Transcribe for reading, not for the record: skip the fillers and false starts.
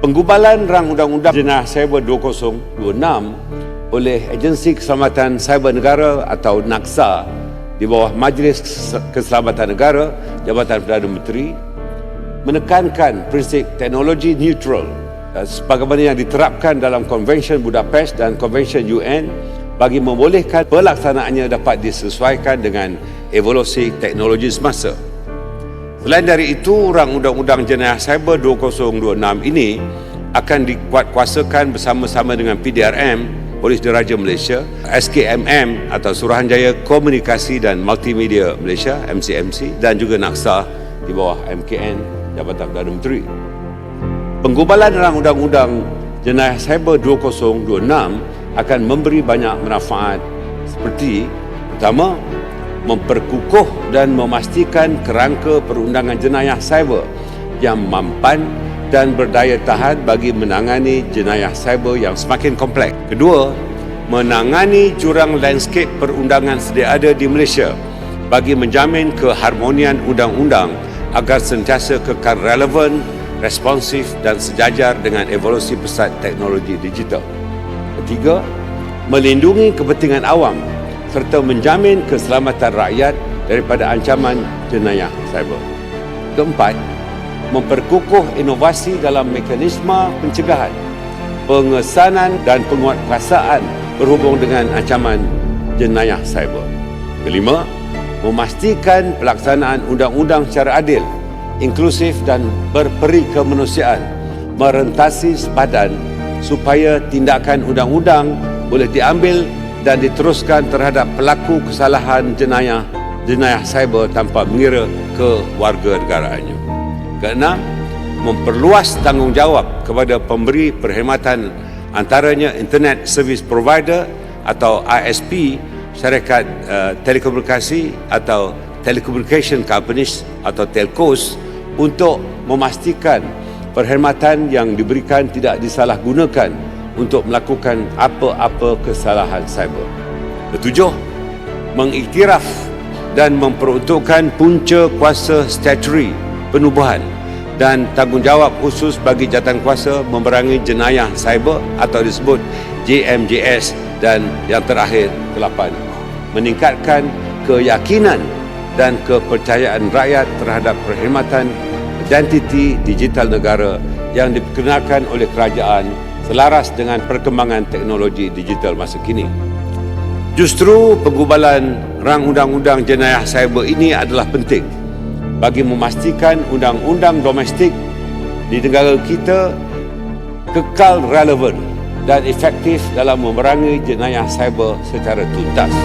Penggubalan Rang Undang-Undang Jenayah Cyber 2026 oleh Agensi Keselamatan Cyber Negara atau NAKSA di bawah Majlis Keselamatan Negara, Jabatan Perdana Menteri, menekankan prinsip teknologi neutral sebagaimana yang diterapkan dalam Konvensyen Budapest dan Konvensyen UN bagi membolehkan pelaksanaannya dapat disesuaikan dengan evolusi teknologi semasa. Selain dari itu, Rang Undang-Undang Jenayah Cyber 2026 ini akan dikuatkuasakan bersama-sama dengan PDRM, Polis Diraja Malaysia, SKMM atau Suruhanjaya Komunikasi dan Multimedia Malaysia, MCMC, dan juga NAKSA di bawah MKN, Jabatan Perdana Menteri. Penggubalan Rang Undang-Undang Jenayah Cyber 2026 akan memberi banyak manfaat seperti pertama, memperkukuh dan memastikan kerangka perundangan jenayah cyber yang mampan dan berdaya tahan bagi menangani jenayah cyber yang semakin kompleks. Kedua, menangani jurang landscape perundangan sedia ada di Malaysia bagi menjamin keharmonian undang-undang agar sentiasa kekal relevan, responsif dan sejajar dengan evolusi pesat teknologi digital. Ketiga, melindungi kepentingan awam serta menjamin keselamatan rakyat daripada ancaman jenayah cyber. Keempat, memperkukuh inovasi dalam mekanisme pencegahan, pengesanan dan penguatkuasaan berhubung dengan ancaman jenayah cyber. Kelima, memastikan pelaksanaan undang-undang secara adil, inklusif dan berperi kemanusiaan, merentasi sepadan supaya tindakan undang-undang boleh diambil dan diteruskan terhadap pelaku kesalahan jenayah cyber tanpa mengira kewarganegaraannya. Keenam, memperluas tanggungjawab kepada pemberi perkhidmatan antaranya Internet Service Provider atau ISP, syarikat telekomunikasi atau Telecommunication Companies atau Telcos untuk memastikan perkhidmatan yang diberikan tidak disalahgunakan untuk melakukan apa-apa kesalahan cyber. Ketujuh, mengiktiraf dan memperuntukkan punca kuasa statutory penubuhan dan tanggungjawab khusus bagi jawatankuasa memerangi jenayah cyber atau disebut JMJS, dan yang terakhir, ke-8, meningkatkan keyakinan dan kepercayaan rakyat terhadap perkhidmatan identiti digital negara yang diperkenalkan oleh kerajaan selaras dengan perkembangan teknologi digital masa kini. Justru penggubalan Rang Undang-Undang Jenayah Cyber ini adalah penting bagi memastikan undang-undang domestik di negara kita kekal relevan dan efektif dalam memerangi jenayah cyber secara tuntas.